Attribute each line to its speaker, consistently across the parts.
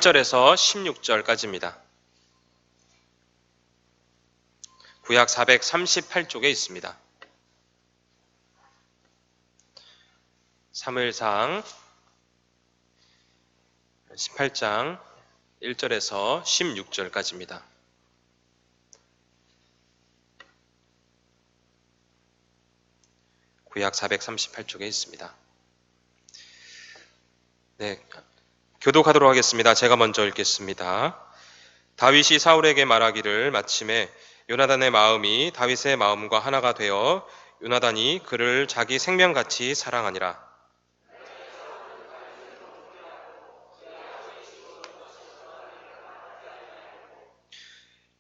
Speaker 1: 1절에서 16절까지입니다. 구약 438쪽에 있습니다. 사무엘상 18장 1절에서 16절까지입니다. 구약 438쪽에 있습니다. 네, 교독하도록 하겠습니다. 제가 먼저 읽겠습니다. 다윗이 사울에게 말하기를 마침에 요나단의 마음이 다윗의 마음과 하나가 되어 요나단이 그를 자기 생명같이 사랑하니라.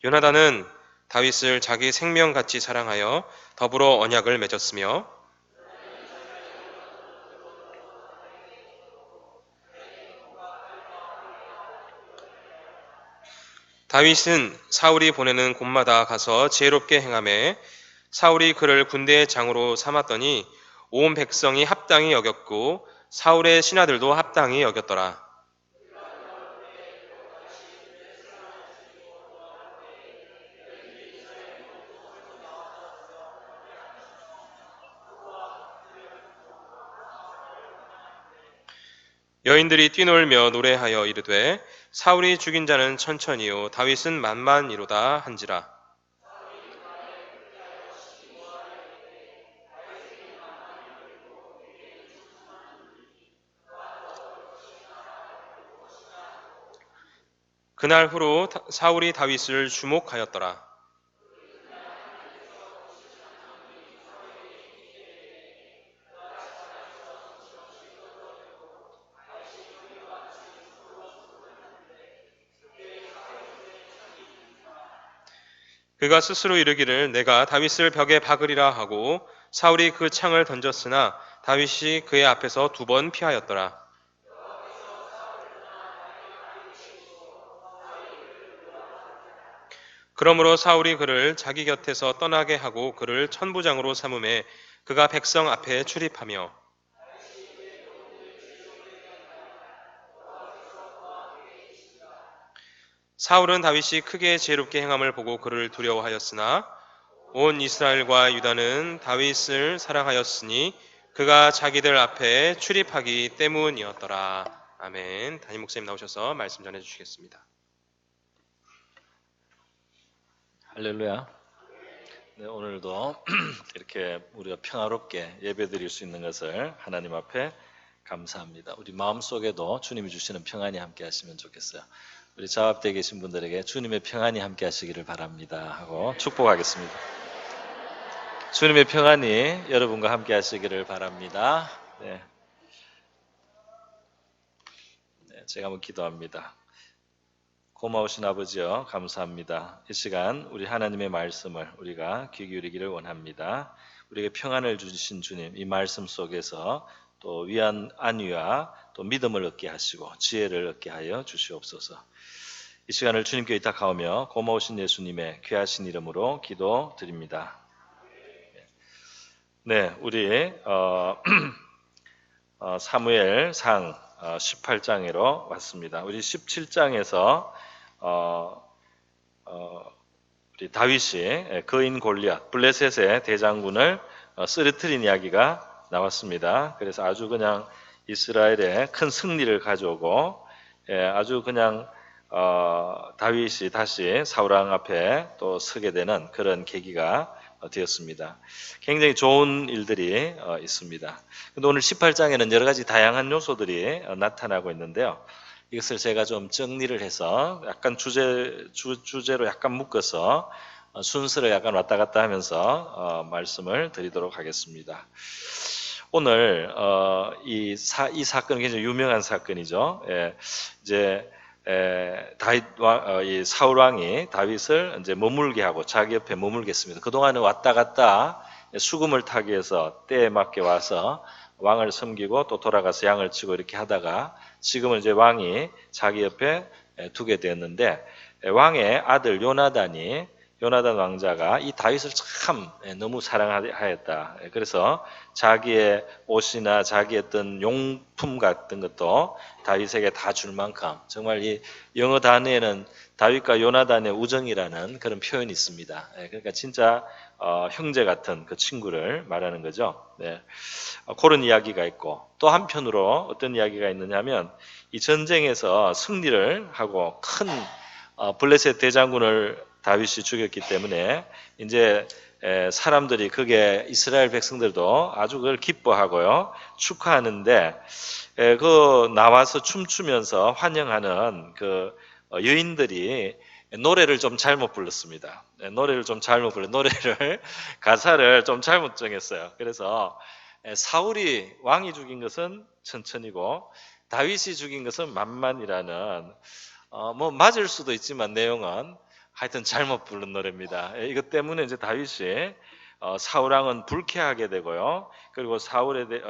Speaker 1: 요나단은 다윗을 자기 생명같이 사랑하여 더불어 언약을 맺었으며 다윗은 사울이 보내는 곳마다 가서 지혜롭게 행하매 사울이 그를 군대의 장으로 삼았더니 온 백성이 합당히 여겼고 사울의 신하들도 합당히 여겼더라. 여인들이 뛰놀며 노래하여 이르되 사울이 죽인 자는 천천히요 다윗은 만만이로다 한지라. 그날 후로 사울이 다윗을 주목하였더라. 그가 스스로 이르기를 내가 다윗을 벽에 박으리라 하고 사울이 그 창을 던졌으나 다윗이 그의 앞에서 2번 피하였더라. 그러므로 사울이 그를 자기 곁에서 떠나게 하고 그를 천부장으로 삼음에 그가 백성 앞에 출입하며 사울은 다윗이 크게 지혜롭게 행함을 보고 그를 두려워하였으나 온 이스라엘과 유다는 다윗을 사랑하였으니 그가 자기들 앞에 출입하기 때문이었더라. 아멘. 담임 목사님 나오셔서 말씀 전해주시겠습니다.
Speaker 2: 할렐루야. 네, 오늘도 이렇게 우리가 평화롭게 예배드릴 수 있는 것을 하나님 앞에 감사합니다. 우리 마음속에도 주님이 주시는 평안이 함께 하시면 좋겠어요. 우리 자합대에 계신 분들에게 주님의 평안이 함께 하시기를 바랍니다 하고 축복하겠습니다. 주님의 평안이 여러분과 함께 하시기를 바랍니다. 네, 제가 한번 기도합니다. 고마우신 아버지여 감사합니다. 이 시간 우리 하나님의 말씀을 우리가 귀 기울이기를 원합니다. 우리에게 평안을 주신 주님, 이 말씀 속에서 또 위안 안위와 또 믿음을 얻게 하시고 지혜를 얻게 하여 주시옵소서. 이 시간을 주님께 의탁하오며 고마우신 예수님의 귀하신 이름으로 기도드립니다. 네, 우리 사무엘상 18장으로 왔습니다. 우리 17장에서 우리 다윗이 거인 골리앗 블레셋의 대장군을 쓰러뜨린 이야기가 나왔습니다. 그래서 아주 그냥 이스라엘에 큰 승리를 가져오고 아주 그냥 다윗이 다시 사울왕 앞에 또 서게 되는 그런 계기가 되었습니다. 굉장히 좋은 일들이 있습니다. 근데 오늘 18장에는 여러 가지 다양한 요소들이 나타나고 있는데요. 이것을 제가 좀 정리를 해서 약간 주제로 약간 묶어서 순서를 약간 왔다 갔다 하면서 말씀을 드리도록 하겠습니다. 오늘 이 사건은 굉장히 유명한 사건이죠. 이제 이 사울 왕이 다윗을 이제 머물게 하고 자기 옆에 머물게 했습니다. 그동안은 왔다 갔다 수금을 타기 위해서 때에 맞게 와서 왕을 섬기고 또 돌아가서 양을 치고 이렇게 하다가 지금은 이제 왕이 자기 옆에 두게 되었는데 왕의 아들 요나단이 요나단 왕자가 이 다윗을 참 너무 사랑하였다. 그래서 자기의 옷이나 자기의 어떤 용품 같은 것도 다윗에게 다 줄 만큼 정말 이 영어 단어에는 다윗과 요나단의 우정이라는 그런 표현이 있습니다. 그러니까 진짜 형제 같은 그 친구를 말하는 거죠. 네. 그런 이야기가 있고 또 한편으로 어떤 이야기가 있느냐면 이 전쟁에서 승리를 하고 큰 블레셋 대장군을 다윗이 죽였기 때문에 이제 사람들이 그게 이스라엘 백성들도 아주 그걸 기뻐하고요 축하하는데 그 나와서 춤추면서 환영하는 그 여인들이 노래를 좀 잘못 불렀습니다. 노래를 좀 잘못 불러 노래를 가사를 좀 잘못 정했어요. 그래서 사울이 왕이 죽인 것은 천천히고 다윗이 죽인 것은 만만이라는 뭐 맞을 수도 있지만 내용은 하여튼 잘못 부른 노래입니다. 이것 때문에 이제 다윗이 사울 왕은 불쾌하게 되고요. 그리고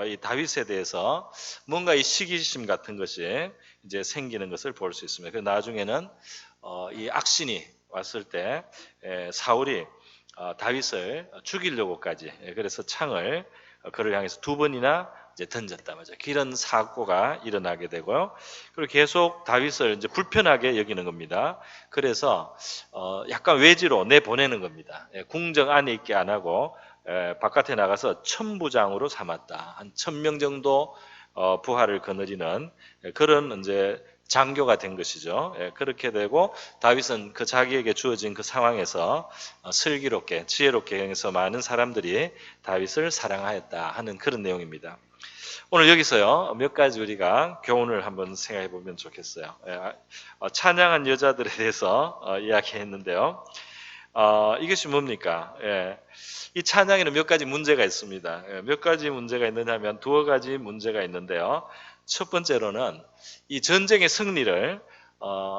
Speaker 2: 이 다윗에 대해서 뭔가 이 시기심 같은 것이 이제 생기는 것을 볼 수 있습니다. 그 나중에는 이 악신이 왔을 때 사울이 다윗을 죽이려고까지 그래서 창을 그를 향해서 두 번이나 이제 던졌다 말이죠. 이런 사고가 일어나게 되고요. 그리고 계속 다윗을 이제 불편하게 여기는 겁니다. 그래서 약간 외지로 내보내는 겁니다. 궁정 안에 있게 안 하고 바깥에 나가서 천부장으로 삼았다. 한 1000명 정도 부하를 거느리는 그런 이제 장교가 된 것이죠. 그렇게 되고 다윗은 그 자기에게 주어진 그 상황에서 슬기롭게 지혜롭게 행해서 많은 사람들이 다윗을 사랑하였다 하는 그런 내용입니다. 오늘 여기서요 몇 가지 우리가 교훈을 한번 생각해 보면 좋겠어요. 찬양한 여자들에 대해서 이야기했는데요. 이것이 뭡니까? 이 찬양에는 몇 가지 문제가 있습니다. 몇 가지 문제가 있느냐면 두어 가지 문제가 있는데요. 첫 번째로는 이 전쟁의 승리를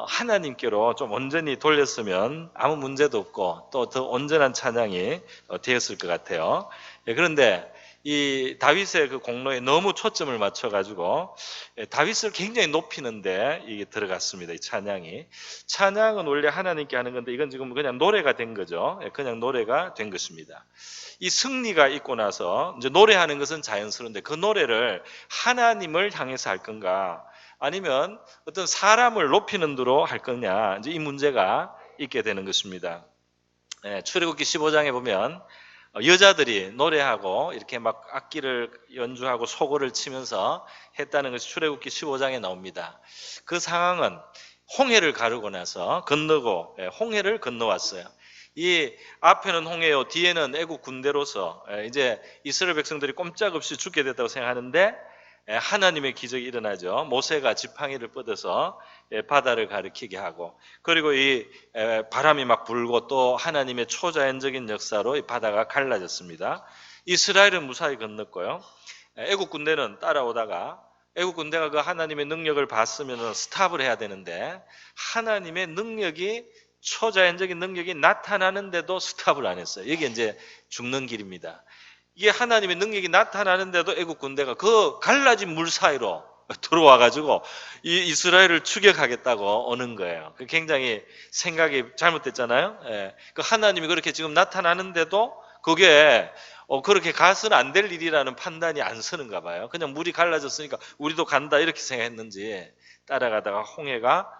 Speaker 2: 하나님께로 좀 온전히 돌렸으면 아무 문제도 없고 또 더 온전한 찬양이 되었을 것 같아요. 그런데 이 다윗의 그 공로에 너무 초점을 맞춰가지고 다윗을 굉장히 높이는데 이게 들어갔습니다. 이 찬양이. 찬양은 원래 하나님께 하는 건데 이건 지금 그냥 노래가 된 거죠. 그냥 노래가 된 것입니다. 이 승리가 있고 나서 이제 노래하는 것은 자연스러운데 그 노래를 하나님을 향해서 할 건가 아니면 어떤 사람을 높이는 대로 할 거냐 이제 이 문제가 있게 되는 것입니다. 출애굽기 15장에 보면 여자들이 노래하고 이렇게 막 악기를 연주하고 소고를 치면서 했다는 것이 출애굽기 15장에 나옵니다. 그 상황은 홍해를 가르고 나서 건너고 홍해를 건너왔어요. 이 앞에는 홍해요, 뒤에는 애국 군대로서 이제 이스라엘 백성들이 꼼짝없이 죽게 됐다고 생각하는데 하나님의 기적이 일어나죠. 모세가 지팡이를 뻗어서 바다를 가리키게 하고 그리고 이 바람이 막 불고 또 하나님의 초자연적인 역사로 이 바다가 갈라졌습니다. 이스라엘은 무사히 건넜고요. 애국 군대는 따라오다가 애국 군대가 그 하나님의 능력을 봤으면 스탑을 해야 되는데 하나님의 능력이 초자연적인 능력이 나타나는데도 스탑을 안 했어요. 이게 이제 죽는 길입니다. 이게 하나님의 능력이 나타나는데도 애국 군대가 그 갈라진 물 사이로 들어와 가지고 이 이스라엘을 추격하겠다고 오는 거예요. 굉장히 생각이 잘못됐잖아요. 그 하나님이 그렇게 지금 나타나는데도 그게 그렇게 가서는 안 될 일이라는 판단이 안 서는가 봐요. 그냥 물이 갈라졌으니까 우리도 간다 이렇게 생각했는지 따라가다가 홍해가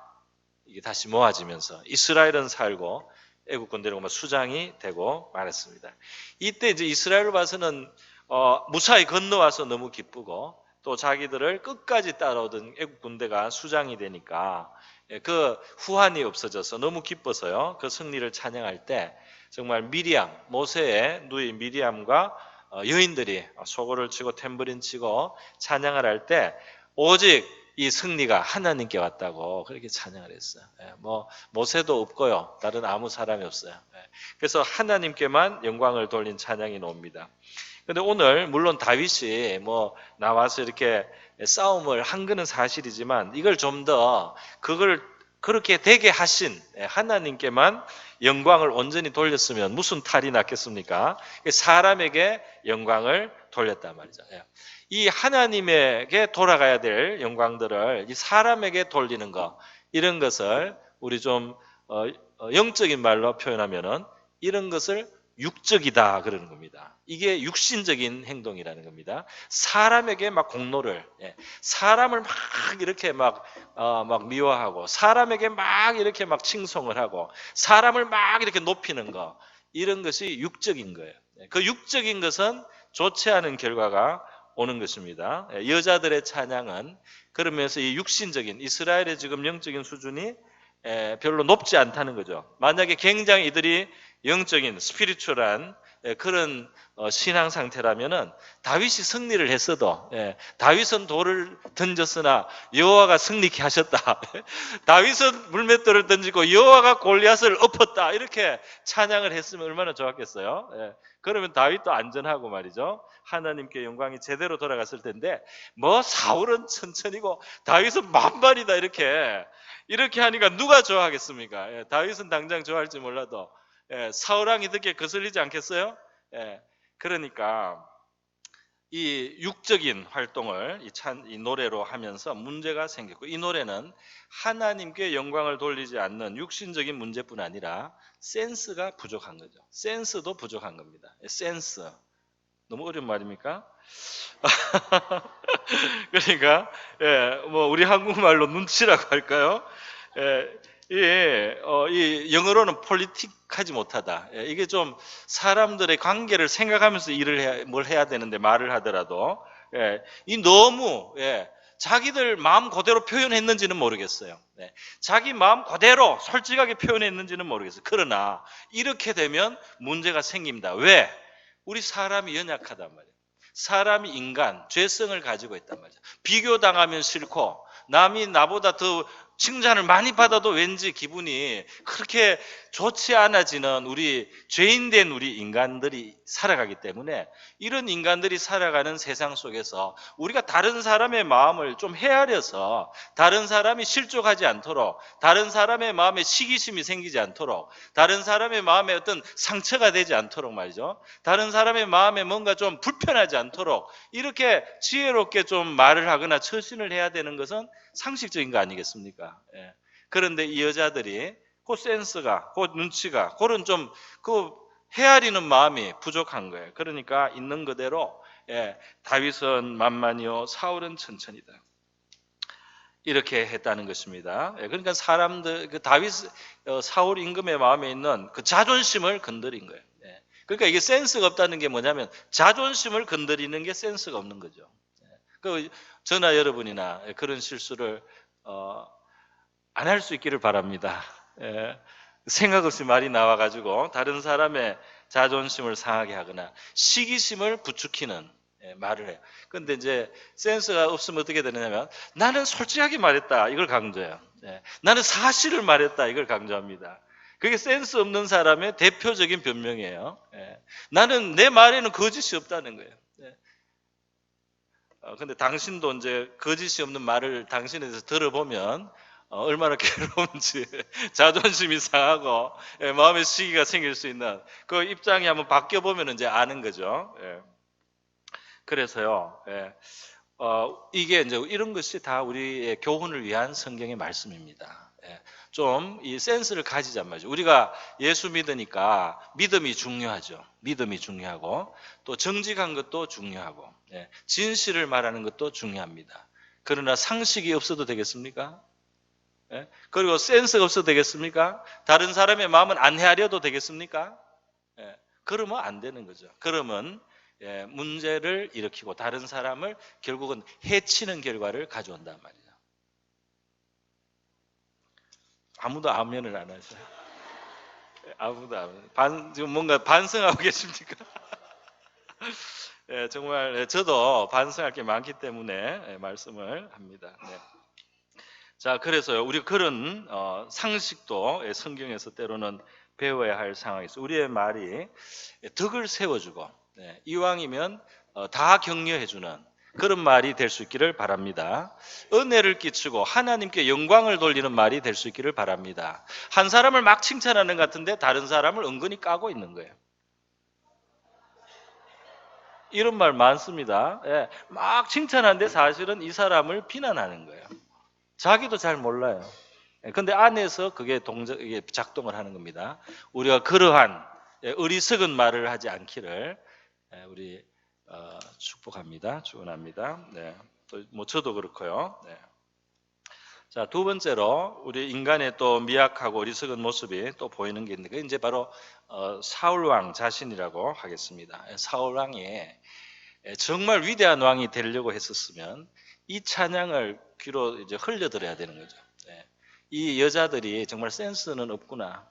Speaker 2: 이게 다시 모아지면서 이스라엘은 살고 애국 군대로 수장이 되고 말았습니다. 이때 이제 이스라엘을 봐서는 무사히 건너와서 너무 기쁘고 또 자기들을 끝까지 따라오던 애국 군대가 수장이 되니까 그 후환이 없어져서 너무 기뻐서요. 그 승리를 찬양할 때 정말 미리암, 모세의 누이 미리암과 여인들이 소고를 치고 탬버린 치고 찬양을 할 때 오직 이 승리가 하나님께 왔다고 그렇게 찬양을 했어요. 뭐 모세도 없고요. 다른 아무 사람이 없어요. 그래서 하나님께만 영광을 돌린 찬양이 나옵니다. 근데 오늘 물론 다윗이 뭐 나와서 이렇게 싸움을 한 거는 사실이지만 이걸 좀 더 그걸 그렇게 되게 하신 하나님께만 영광을 온전히 돌렸으면 무슨 탈이 났겠습니까? 사람에게 영광을 돌렸단 말이죠. 이 하나님에게 돌아가야 될 영광들을 이 사람에게 돌리는 것 이런 것을 우리 좀 영적인 말로 표현하면은 이런 것을 육적이다 그러는 겁니다. 이게 육신적인 행동이라는 겁니다. 사람에게 막 공로를, 사람을 막 이렇게 막 미워하고, 사람에게 막 이렇게 막 칭송을 하고, 사람을 막 이렇게 높이는 거, 이런 것이 육적인 거예요. 그 육적인 것은 좋지 않은 결과가 오는 것입니다. 여자들의 찬양은 그러면서 이 육신적인 이스라엘의 지금 영적인 수준이 별로 높지 않다는 거죠. 만약에 굉장히 이들이 영적인 스피리추얼한 그런 신앙 상태라면은 다윗이 승리를 했어도, 다윗은 돌을 던졌으나 여호와가 승리케 하셨다. 다윗은 물맷돌을 던지고 여호와가 골리앗을 엎었다. 이렇게 찬양을 했으면 얼마나 좋았겠어요. 그러면 다윗도 안전하고 말이죠. 하나님께 영광이 제대로 돌아갔을 텐데, 뭐 사울은 천천히고 다윗은 만발이다 이렇게 하니까 누가 좋아하겠습니까? 다윗은 당장 좋아할지 몰라도 사울 왕이 듣기에 거슬리지 않겠어요? 그러니까 이 육적인 활동을 이 노래로 하면서 문제가 생겼고, 이 노래는 하나님께 영광을 돌리지 않는 육신적인 문제뿐 아니라 센스가 부족한 거죠. 센스도 부족한 겁니다. 센스. 너무 어려운 말입니까? 그러니까 뭐 우리 한국말로 눈치라고 할까요? 이 영어로는 폴리틱하지 못하다. 이게 좀 사람들의 관계를 생각하면서 뭘 해야 되는데, 말을 하더라도 이 너무 자기들 마음 그대로 표현했는지는 모르겠어요. 자기 마음 그대로 솔직하게 표현했는지는 모르겠어요. 그러나 이렇게 되면 문제가 생깁니다. 왜? 우리 사람이 연약하단 말이에요. 사람이 인간, 죄성을 가지고 있단 말이죠. 비교당하면 싫고, 남이 나보다 더 칭찬을 많이 받아도 왠지 기분이 그렇게 좋지 않아지는 우리 죄인된 우리 인간들이 살아가기 때문에, 이런 인간들이 살아가는 세상 속에서 우리가 다른 사람의 마음을 좀 헤아려서 다른 사람이 실족하지 않도록, 다른 사람의 마음에 시기심이 생기지 않도록, 다른 사람의 마음에 어떤 상처가 되지 않도록 말이죠. 다른 사람의 마음에 뭔가 좀 불편하지 않도록 이렇게 지혜롭게 좀 말을 하거나 처신을 해야 되는 것은 상식적인 거 아니겠습니까? 그런데 이 여자들이 그 센스가, 그 눈치가, 그런 좀 그 헤아리는 마음이 부족한 거예요. 그러니까 있는 그대로 다윗은 만만이요 사울은 천천히다, 이렇게 했다는 것입니다. 그러니까 사람들, 그 다윗, 사울 임금의 마음에 있는 그 자존심을 건드린 거예요. 그러니까 이게 센스가 없다는 게 뭐냐면 자존심을 건드리는 게 센스가 없는 거죠. 그 저나 여러분이나 그런 실수를 안 할 수 있기를 바랍니다. 생각 없이 말이 나와가지고 다른 사람의 자존심을 상하게 하거나 시기심을 부추기는 말을 해요. 그런데 이제 센스가 없으면 어떻게 되느냐면, 나는 솔직하게 말했다, 이걸 강조해요. 나는 사실을 말했다, 이걸 강조합니다. 그게 센스 없는 사람의 대표적인 변명이에요. 나는 내 말에는 거짓이 없다는 거예요. 근데 당신도 이제 거짓이 없는 말을 당신에 대해서 들어보면 얼마나 괴로운지, 자존심이 상하고 마음의 시기가 생길 수 있는 그 입장이 한번 바뀌어 보면 이제 아는 거죠. 그래서요, 이게 이제 이런 것이 다 우리의 교훈을 위한 성경의 말씀입니다. 좀 이 센스를 가지자 말이죠. 우리가 예수 믿으니까 믿음이 중요하죠. 믿음이 중요하고, 또 정직한 것도 중요하고, 진실을 말하는 것도 중요합니다. 그러나 상식이 없어도 되겠습니까? 그리고 센스가 없어도 되겠습니까? 다른 사람의 마음은 안 헤아려도 되겠습니까? 그러면 안 되는 거죠. 그러면 문제를 일으키고 다른 사람을 결국은 해치는 결과를 가져온단 말이에요. 아무도 아멘을 안 하셔요. 아무도 아멘. 지금 뭔가 반성하고 계십니까? 정말 저도 반성할 게 많기 때문에 말씀을 합니다. 자, 그래서요, 우리 그런 상식도 성경에서 때로는 배워야 할 상황이 있어요. 우리의 말이 덕을 세워주고, 이왕이면 다 격려해주는 그런 말이 될 수 있기를 바랍니다. 은혜를 끼치고 하나님께 영광을 돌리는 말이 될 수 있기를 바랍니다. 한 사람을 막 칭찬하는 것 같은데 다른 사람을 은근히 까고 있는 거예요. 이런 말 많습니다. 막 칭찬하는데 사실은 이 사람을 비난하는 거예요. 자기도 잘 몰라요. 근데 안에서 그게 작동을 하는 겁니다. 우리가 그러한 어리석은 말을 하지 않기를 우리 축복합니다. 축원합니다. 네. 또 뭐 저도 그렇고요. 네. 자, 두 번째로 우리 인간의 또 미약하고 어리석은 모습이 또 보이는 게 있는데, 그게 이제 바로 사울 왕 자신이라고 하겠습니다. 사울 왕이 정말 위대한 왕이 되려고 했었으면 이 찬양을 귀로 이제 흘려들어야 되는 거죠. 이 여자들이 정말 센스는 없구나.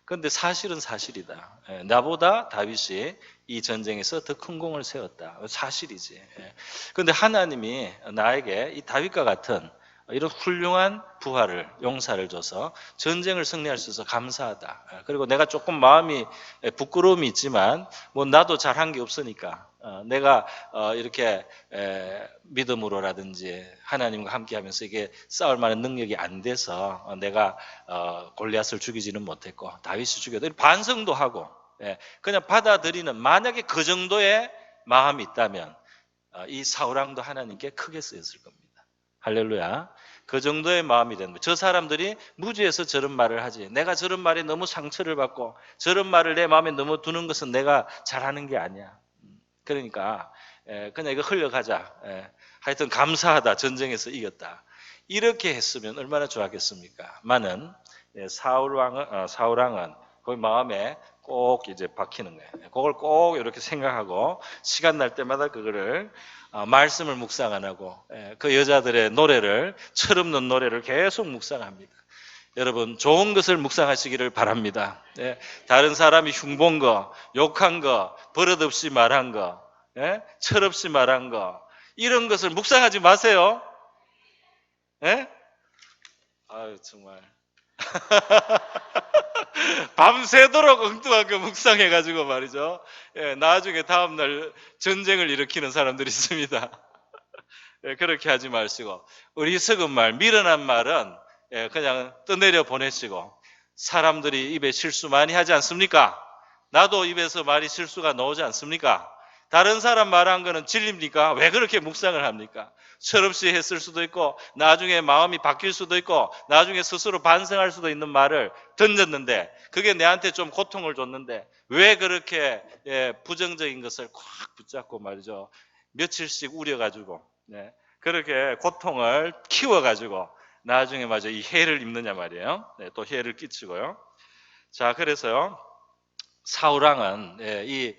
Speaker 2: 그런데 사실은 사실이다. 나보다 다윗이 이 전쟁에서 더 큰 공을 세웠다. 사실이지. 그런데 하나님이 나에게 이 다윗과 같은 이런 훌륭한 부하를, 용사를 줘서 전쟁을 승리할 수 있어서 감사하다. 그리고 내가 조금 마음이 부끄러움이 있지만 뭐 나도 잘한 게 없으니까 내가 이렇게 믿음으로라든지 하나님과 함께하면서 이게 싸울 만한 능력이 안 돼서 내가 골리앗을 죽이지는 못했고 다윗이 죽여도 반성도 하고 그냥 받아들이는, 만약에 그 정도의 마음이 있다면 이 사울 왕도 하나님께 크게 쓰였을 겁니다. 할렐루야. 그 정도의 마음이 되는 거예요. 저 사람들이 무지해서 저런 말을 하지. 내가 저런 말에 너무 상처를 받고 저런 말을 내 마음에 너무 두는 것은 내가 잘하는 게 아니야. 그러니까 그냥 이거 흘려가자. 하여튼 감사하다. 전쟁에서 이겼다. 이렇게 했으면 얼마나 좋았겠습니까? 많은 사울 왕은 그 마음에 꼭 이제 박히는 거예요. 그걸 꼭 이렇게 생각하고 시간 날 때마다 그거를 말씀을 묵상 안 하고 그 여자들의 노래를, 철없는 노래를 계속 묵상합니다. 여러분 좋은 것을 묵상하시기를 바랍니다. 다른 사람이 흉본 거, 욕한 거, 버릇없이 말한 거, 철없이 말한 거, 이런 것을 묵상하지 마세요. 아유 정말 밤새도록 엉뚱하게 묵상해가지고 말이죠. 나중에 다음날 전쟁을 일으키는 사람들이 있습니다. 그렇게 하지 마시고, 어리석은 말, 미련한 말은 그냥 떠내려 보내시고, 사람들이 입에 실수 많이 하지 않습니까? 나도 입에서 말이 실수가 나오지 않습니까? 다른 사람 말한 거는 진리입니까? 왜 그렇게 묵상을 합니까? 철없이 했을 수도 있고 나중에 마음이 바뀔 수도 있고 나중에 스스로 반성할 수도 있는 말을 던졌는데 그게 내한테 좀 고통을 줬는데 왜 그렇게 부정적인 것을 꽉 붙잡고 말이죠. 며칠씩 우려가지고 그렇게 고통을 키워가지고 나중에 마저 이 해를 입느냐 말이에요. 또 해를 끼치고요. 자, 그래서요 사울왕은 이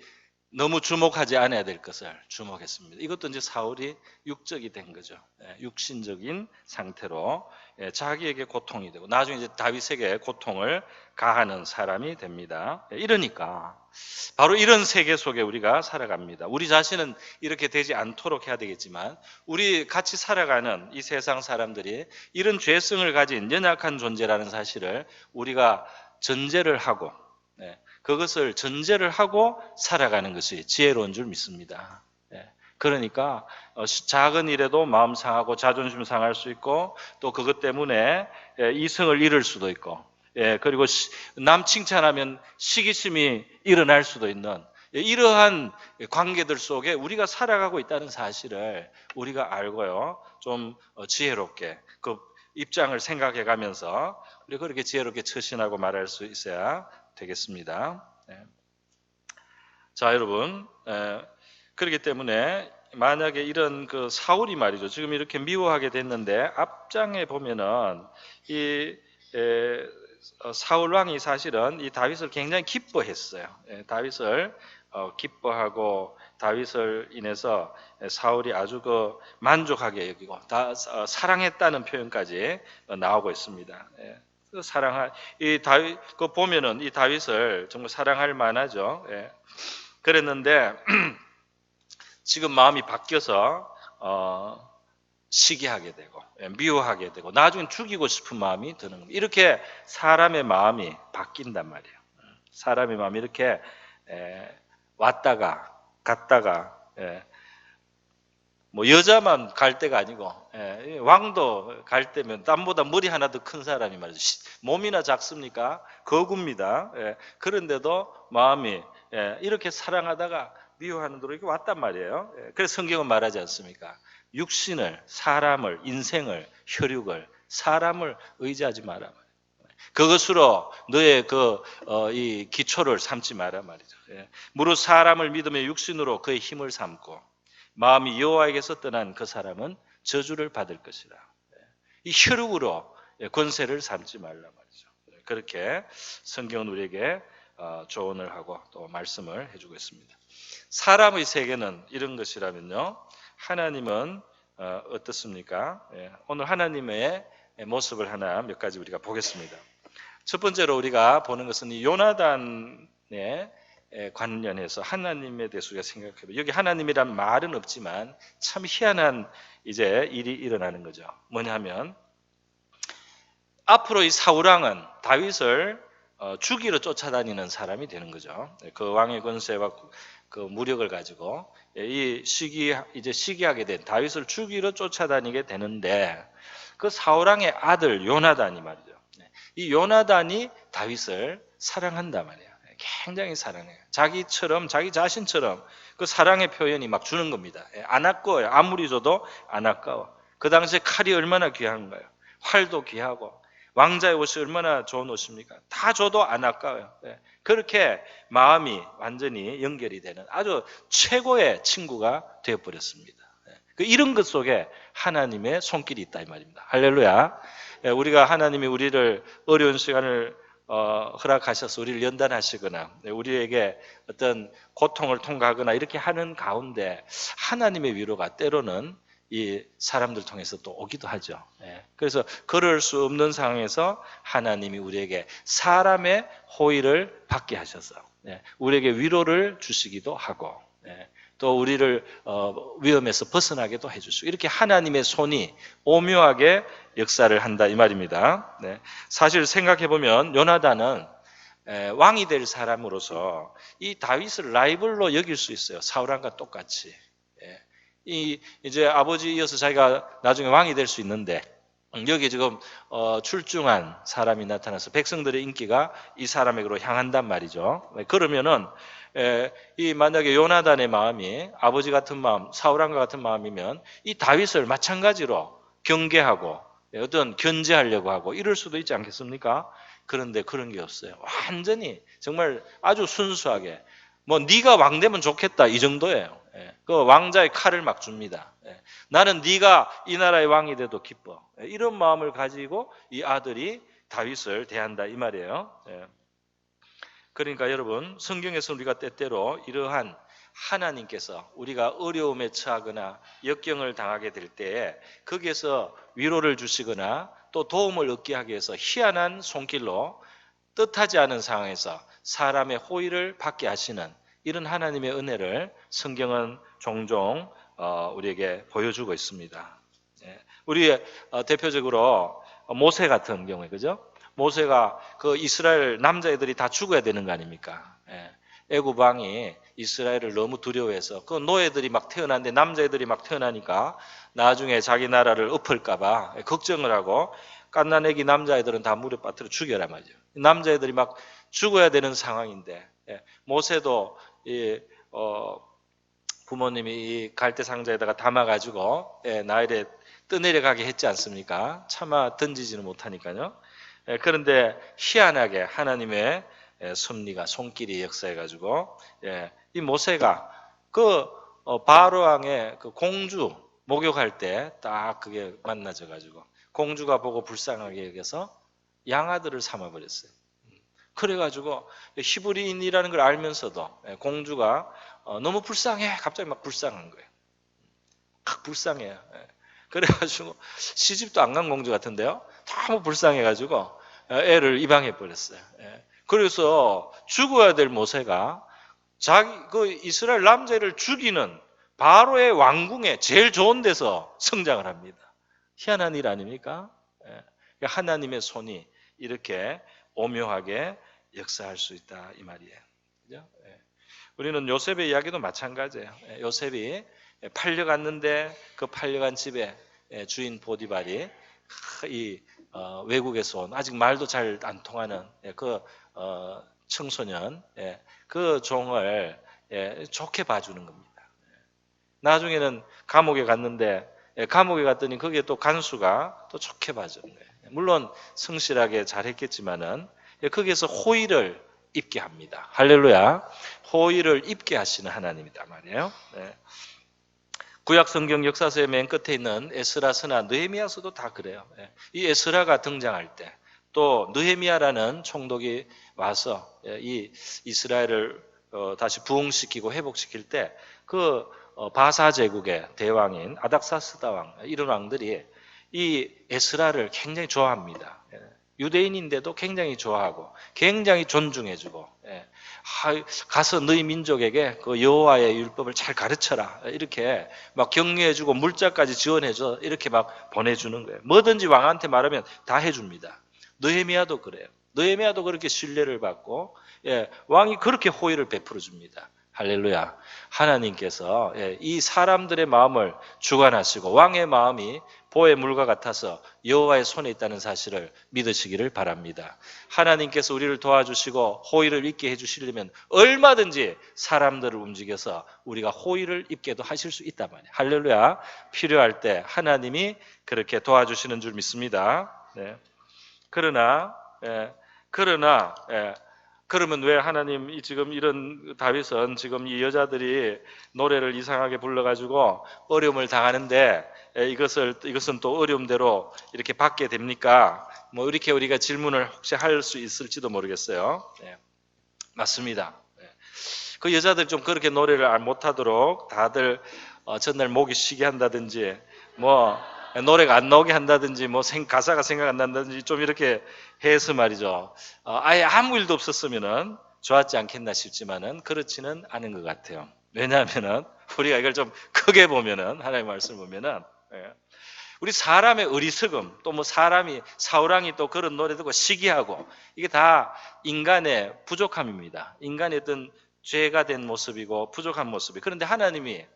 Speaker 2: 너무 주목하지 않아야 될 것을 주목했습니다. 이것도 이제 사울이 육적이 된 거죠. 육신적인 상태로 자기에게 고통이 되고 나중에 이제 다윗에게 고통을 가하는 사람이 됩니다. 이러니까 바로 이런 세계 속에 우리가 살아갑니다. 우리 자신은 이렇게 되지 않도록 해야 되겠지만 우리 같이 살아가는 이 세상 사람들이 이런 죄성을 가진 연약한 존재라는 사실을 우리가 전제를 하고 그것을 전제를 하고 살아가는 것이 지혜로운 줄 믿습니다. 그러니까 작은 일에도 마음 상하고 자존심 상할 수 있고 또 그것 때문에 이성을 잃을 수도 있고 그리고 남 칭찬하면 시기심이 일어날 수도 있는 이러한 관계들 속에 우리가 살아가고 있다는 사실을 우리가 알고요. 좀 지혜롭게 그 입장을 생각해 가면서 우리가 그렇게 지혜롭게 처신하고 말할 수 있어야 되겠습니다. 자, 여러분, 그렇기 때문에 만약에 이런 그 사울이 말이죠. 지금 이렇게 미워하게 됐는데 앞장에 보면은 이 사울 왕이 사실은 이 다윗을 굉장히 기뻐했어요. 다윗을 기뻐하고 다윗을 인해서 사울이 아주 그 만족하게 여기고 사랑했다는 표현까지 나오고 있습니다. 사랑할 이 다윗 그 보면은 이 다윗을 정말 사랑할 만하죠. 그랬는데 지금 마음이 바뀌어서 시기하게 되고 미워하게 되고 나중엔 죽이고 싶은 마음이 드는 겁니다. 이렇게 사람의 마음이 바뀐단 말이에요. 사람의 마음이 이렇게 왔다가 갔다가 뭐 여자만 갈 때가 아니고 왕도 갈 때면 땀보다 머리 하나 더 큰 사람이 말이죠. 몸이나 작습니까? 거구입니다. 그런데도 마음이 이렇게 사랑하다가 미워하는 대로 이렇게 왔단 말이에요. 그래서 성경은 말하지 않습니까? 육신을, 사람을, 인생을, 혈육을, 사람을 의지하지 마라. 그것으로 너의 이 기초를 삼지 마라 말이죠. 무릇 사람을 믿으며 육신으로 그의 힘을 삼고 마음이 여호와에게서 떠난 그 사람은 저주를 받을 것이라. 이 혈육으로 권세를 삼지 말라 말이죠. 그렇게 성경은 우리에게 조언을 하고 또 말씀을 해주고 있습니다. 사람의 세계는 이런 것이라면요. 하나님은 어떻습니까? 오늘 하나님의 모습을 하나 몇 가지 우리가 보겠습니다. 첫 번째로 우리가 보는 것은 이 요나단의 관련해서 하나님에 대해서 우리가 생각해봐요. 여기 하나님이란 말은 없지만 참 희한한 이제 일이 일어나는 거죠. 뭐냐면 앞으로 이 사울왕은 다윗을 죽이러 쫓아다니는 사람이 되는 거죠. 그 왕의 권세와 그 무력을 가지고 이제 시기하게 된 다윗을 죽이러 쫓아다니게 되는데 그 사울왕의 아들 요나단이 말이죠. 이 요나단이 다윗을 사랑한단 말이에요. 굉장히 사랑해요. 자기처럼 자기 자신처럼 그 사랑의 표현이 막 주는 겁니다. 안 아까워요. 아무리 줘도 안 아까워. 그 당시에 칼이 얼마나 귀한가요? 활도 귀하고 왕자의 옷이 얼마나 좋은 옷입니까? 다 줘도 안 아까워요. 그렇게 마음이 완전히 연결이 되는 아주 최고의 친구가 되어버렸습니다. 이런 것 속에 하나님의 손길이 있다 이 말입니다. 할렐루야. 우리가 하나님이 우리를 어려운 시간을 허락하셔서 우리를 연단하시거나 우리에게 어떤 고통을 통과하거나 이렇게 하는 가운데 하나님의 위로가 때로는 이 사람들 통해서 또 오기도 하죠. 그래서 그럴 수 없는 상황에서 하나님이 우리에게 사람의 호의를 받게 하셔서 우리에게 위로를 주시기도 하고 또 우리를 위험에서 벗어나게도 해주시고 이렇게 하나님의 손이 오묘하게 역사를 한다 이 말입니다. 사실 생각해 보면 요나단은 왕이 될 사람으로서 이 다윗을 라이벌로 여길 수 있어요. 사울왕과 똑같이. 이제 아버지 이어서 자기가 나중에 왕이 될 수 있는데 여기 지금 출중한 사람이 나타나서 백성들의 인기가 이 사람에게로 향한단 말이죠. 그러면은 이 만약에 요나단의 마음이 아버지 같은 마음, 사울왕과 같은 마음이면 이 다윗을 마찬가지로 경계하고 어떤 견제하려고 하고 이럴 수도 있지 않겠습니까? 그런데 그런 게 없어요. 완전히 정말 아주 순수하게 뭐 네가 왕 되면 좋겠다 이 정도예요. 그 왕자의 칼을 막 줍니다. 나는 네가 이 나라의 왕이 돼도 기뻐. 이런 마음을 가지고 이 아들이 다윗을 대한다 이 말이에요. 그러니까 여러분 성경에서 우리가 때때로 이러한 하나님께서 우리가 어려움에 처하거나 역경을 당하게 될 때에 거기에서 위로를 주시거나 또 도움을 얻게 하기 위해서 희한한 손길로 뜻하지 않은 상황에서 사람의 호의를 받게 하시는 이런 하나님의 은혜를 성경은 종종 우리에게 보여주고 있습니다. 우리 대표적으로 모세 같은 경우에 그죠? 모세가 그 이스라엘 남자애들이 다 죽어야 되는 거 아닙니까? 애굽 왕이 이스라엘을 너무 두려워해서 그 노예들이 막 태어났는데 남자애들이 막 태어나니까 나중에 자기 나라를 엎을까봐 걱정을 하고 갓난애기 남자애들은 다 물에 빠뜨려 죽여라 말이죠. 남자애들이 막 죽어야 되는 상황인데 모세도 부모님이 이 갈대 상자에다가 담아가지고 나일에 떠내려가게 했지 않습니까? 차마 던지지는 못하니까요. 그런데 희한하게 하나님의 섭리가 손길이 역사해가지고 이 모세가 그 바로 왕의 그 공주 목욕할 때 딱 그게 만나져가지고 공주가 보고 불쌍하게 여겨서 양아들을 삼아버렸어요. 그래가지고 히브리인이라는 걸 알면서도 공주가 너무 불쌍해. 갑자기 막 불쌍한 거예요. 막 불쌍해요. 그래가지고 시집도 안 간 공주 같은데요. 너무 불쌍해가지고 애를 입양해 버렸어요. 그래서 죽어야 될 모세가 자기 그 이스라엘 남자를 죽이는 바로의 왕궁에 제일 좋은 데서 성장을 합니다. 희한한 일 아닙니까? 하나님의 손이 이렇게 오묘하게 역사할 수 있다 이 말이에요. 그죠? 우리는 요셉의 이야기도 마찬가지예요. 요셉이 팔려갔는데 그 팔려간 집에 주인 보디발이 이 외국에서 온 아직 말도 잘 안 통하는 그 청소년 그 종을 좋게 봐주는 겁니다. 나중에는 감옥에 갔는데 감옥에 갔더니 거기에 또 간수가 또 좋게 봐줬네. 물론 성실하게 잘했겠지만은 거기에서 호의를 입게 합니다. 할렐루야. 호의를 입게 하시는 하나님이다 말이에요. 네. 구약 성경 역사서의 맨 끝에 있는 에스라서나 느헤미야서도 다 그래요. 이 에스라가 등장할 때 또 느헤미야라는 총독이 와서 이 이스라엘을 다시 부흥시키고 회복시킬 때 그 바사 제국의 대왕인 아닥사스다 왕 이런 왕들이 이 에스라를 굉장히 좋아합니다. 유대인인데도 굉장히 좋아하고 굉장히 존중해주고 가서 너희 민족에게 그 여호와의 율법을 잘 가르쳐라 이렇게 막 격려해주고 물자까지 지원해줘 이렇게 막 보내주는 거예요. 뭐든지 왕한테 말하면 다 해줍니다. 느헤미야도 그래요. 느헤미야도 그렇게 신뢰를 받고 왕이 그렇게 호의를 베풀어 줍니다. 할렐루야. 하나님께서 이 사람들의 마음을 주관하시고 왕의 마음이 보의 물과 같아서 여호와의 손에 있다는 사실을 믿으시기를 바랍니다. 하나님께서 우리를 도와주시고 호의를 입게 해주시려면 얼마든지 사람들을 움직여서 우리가 호의를 입게도 하실 수 있단 말이에요. 할렐루야. 필요할 때 하나님이 그렇게 도와주시는 줄 믿습니다. 네. 그러나 그러면 왜 하나님 지금 이런 다윗은 지금 이 여자들이 노래를 이상하게 불러가지고 어려움을 당하는데 이것은 또 어려움대로 이렇게 받게 됩니까? 뭐 이렇게 우리가 질문을 혹시 할 수 있을지도 모르겠어요. 맞습니다. 그 여자들 좀 그렇게 노래를 못하도록 다들 전날 목이 쉬게 한다든지 뭐 노래가 안 나오게 한다든지 뭐 가사가 생각 안 난다든지 좀 이렇게 해서 말이죠. 아예 아무 일도 없었으면은 좋았지 않겠나 싶지만은 그렇지는 않은 것 같아요. 왜냐하면은 우리가 이걸 좀 크게 보면은 하나님의 말씀을 보면은 우리 사람의 어리석음 또 뭐 사람이 사우랑이 또 그런 노래 듣고 시기하고 이게 다 인간의 부족함입니다. 인간의 어떤 죄가 된 모습이고 부족한 모습이. 그런데 하나님이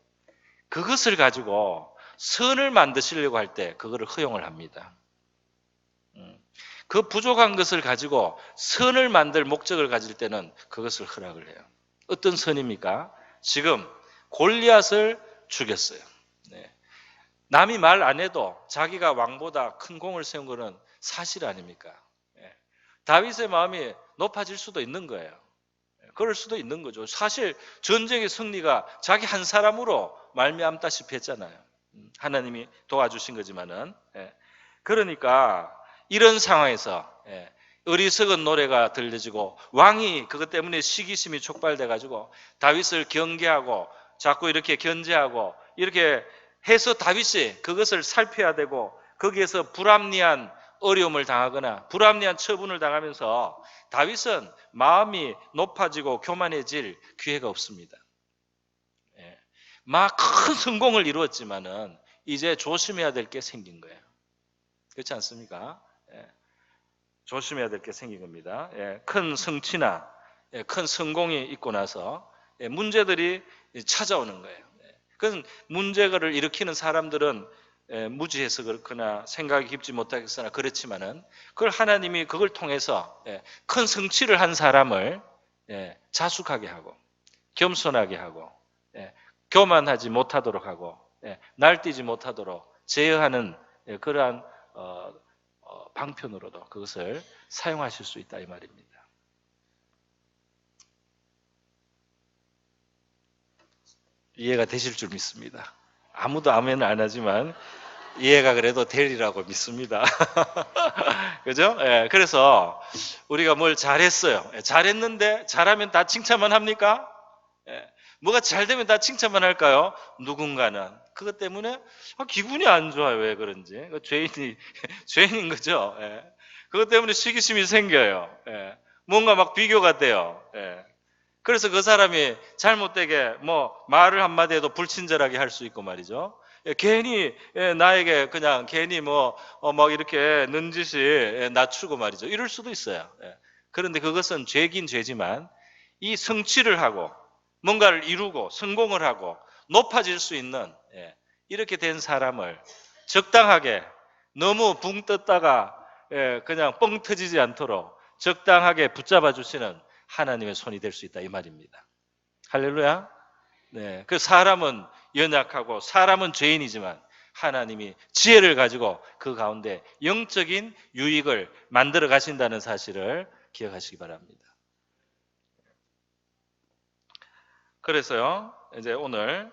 Speaker 2: 그것을 가지고 선을 만드시려고 할 때 그거를 허용을 합니다. 그 부족한 것을 가지고 선을 만들 목적을 가질 때는 그것을 허락을 해요. 어떤 선입니까? 지금 골리앗을 죽였어요. 남이 말 안 해도 자기가 왕보다 큰 공을 세운 것은 사실 아닙니까? 다윗의 마음이 높아질 수도 있는 거예요. 그럴 수도 있는 거죠. 사실 전쟁의 승리가 자기 한 사람으로 말미암다시피 했잖아요. 하나님이 도와주신 거지만은. 그러니까 이런 상황에서 어리석은 노래가 들려지고 왕이 그것 때문에 시기심이 촉발돼 가지고 다윗을 경계하고 자꾸 이렇게 견제하고 이렇게 해서 다윗이 그것을 살펴야 되고 거기에서 불합리한 어려움을 당하거나 불합리한 처분을 당하면서 다윗은 마음이 높아지고 교만해질 기회가 없습니다. 막 큰 성공을 이루었지만은 이제 조심해야 될 게 생긴 거예요. 그렇지 않습니까? 조심해야 될 게 생긴 겁니다. 큰 성취나 큰 성공이 있고 나서 문제들이 찾아오는 거예요. 그건 문제를 일으키는 사람들은 무지해서 그렇거나 생각이 깊지 못하겠으나 그렇지만은 그걸 하나님이 그걸 통해서 큰 성취를 한 사람을 자숙하게 하고 겸손하게 하고 교만하지 못하도록 하고 날뛰지 못하도록 제어하는 그러한 방편으로도 그것을 사용하실 수 있다 이 말입니다. 이해가 되실 줄 믿습니다. 아무도 아멘을 안 하지만 이해가 그래도 되리라고 믿습니다. 그죠? 그래서 우리가 뭘 잘했어요. 잘했는데 잘하면 다 칭찬만 합니까? 뭐가 잘 되면 다 칭찬만 할까요? 누군가는 그것 때문에 기분이 안 좋아요. 왜 그런지 죄인인 거죠. 그것 때문에 시기심이 생겨요. 뭔가 막 비교가 돼요. 그래서 그 사람이 잘못되게 뭐 말을 한마디 해도 불친절하게 할 수 있고 말이죠. 괜히 나에게 그냥 괜히 막 이렇게 는짓이 낮추고 말이죠. 이럴 수도 있어요. 그런데 그것은 죄긴 죄지만 이 성취를 하고 뭔가를 이루고 성공을 하고 높아질 수 있는 이렇게 된 사람을 적당하게 너무 붕 떴다가 그냥 뻥 터지지 않도록 적당하게 붙잡아 주시는 하나님의 손이 될 수 있다 이 말입니다. 할렐루야. 그 사람은 연약하고 사람은 죄인이지만 하나님이 지혜를 가지고 그 가운데 영적인 유익을 만들어 가신다는 사실을 기억하시기 바랍니다. 그래서요, 이제 오늘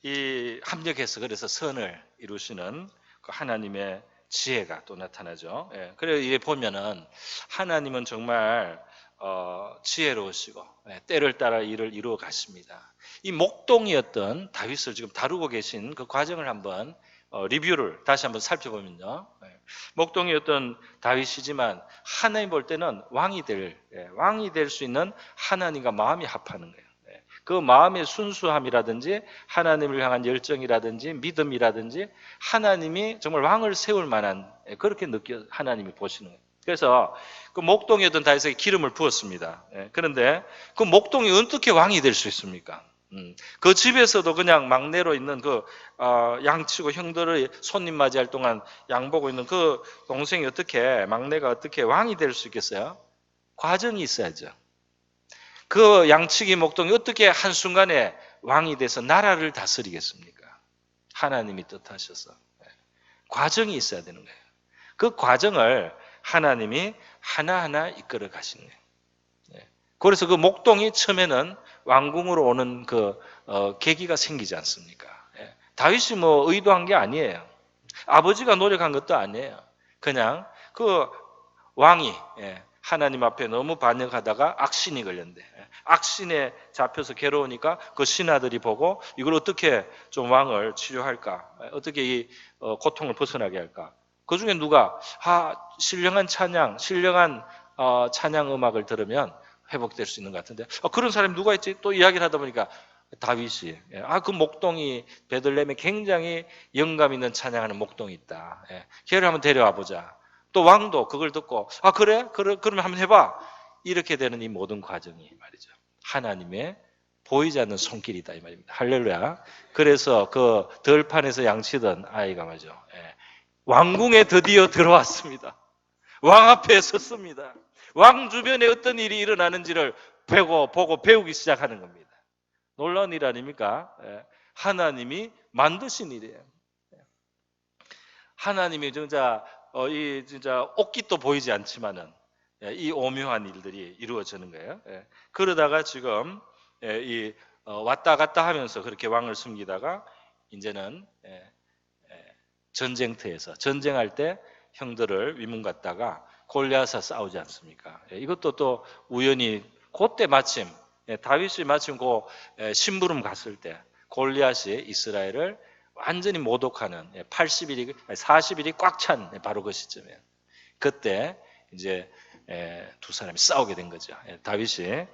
Speaker 2: 이 합력해서 그래서 선을 이루시는 그 하나님의 지혜가 또 나타나죠. 예, 그래서 이게 보면은 하나님은 정말 지혜로우시고 때를 따라 일을 이루어 가십니다. 이 목동이었던 다윗을 지금 다루고 계신 그 과정을 한번 리뷰를 다시 한번 살펴보면요. 목동이었던 다윗이지만 하나님 볼 때는 왕이 될 수 있는 하나님과 마음이 합하는 거예요. 그 마음의 순수함이라든지 하나님을 향한 열정이라든지 믿음이라든지 하나님이 정말 왕을 세울 만한 그렇게 하나님이 보시는 거예요. 그래서 그 목동이었던 다윗에게 기름을 부었습니다. 그런데 그 목동이 어떻게 왕이 될 수 있습니까? 그 집에서도 그냥 막내로 있는 그 양치고 형들의 손님 맞이할 동안 양 보고 있는 그 동생이 막내가 어떻게 왕이 될 수 있겠어요? 과정이 있어야죠. 그 양치기 목동이 어떻게 한순간에 왕이 돼서 나라를 다스리겠습니까? 하나님이 뜻하셔서. 과정이 있어야 되는 거예요. 그 과정을 하나님이 하나하나 이끌어 가시는 거예요. 그래서 그 목동이 처음에는 왕궁으로 오는 그 계기가 생기지 않습니까? 다윗이 뭐 의도한 게 아니에요. 아버지가 노력한 것도 아니에요. 그냥 그 왕이 하나님 앞에 너무 반역하다가 악신이 걸렸는데 악신에 잡혀서 괴로우니까 그 신하들이 보고 이걸 어떻게 좀 왕을 치료할까? 어떻게 이 고통을 벗어나게 할까? 그 중에 누가 신령한 찬양 음악을 들으면 회복될 수 있는 것 같은데 그런 사람이 누가 있지? 또 이야기를 하다 보니까 다윗이 그 목동이 베들레헴에 굉장히 영감 있는 찬양하는 목동이 있다. 걔를 한번 데려와 보자. 또 왕도 그걸 듣고 그래? 그러면 한번 해봐. 이렇게 되는 이 모든 과정이 말이죠. 하나님의 보이지 않는 손길이다 이 말입니다. 할렐루야. 그래서 그 들판에서 양치던 아이가 말이죠. 왕궁에 드디어 들어왔습니다. 왕 앞에 섰습니다. 왕 주변에 어떤 일이 일어나는지를 보고 배우기 시작하는 겁니다. 놀라운 일 아닙니까? 하나님이 만드신 일이에요. 하나님이 진짜 옷깃도 보이지 않지만은 이 오묘한 일들이 이루어지는 거예요. 그러다가 지금 왔다 갔다 하면서 그렇게 왕을 숨기다가 이제는 전쟁터에서 전쟁할 때 형들을 위문 갔다가 골리앗과 싸우지 않습니까? 이것도 또 우연히 그때 마침 다윗이 마침 그 심부름 갔을 때 골리앗이 이스라엘을 완전히 모독하는 40일이 꽉 찬 바로 그 시점에 그때 이제 두 사람이 싸우게 된 거죠. 다윗이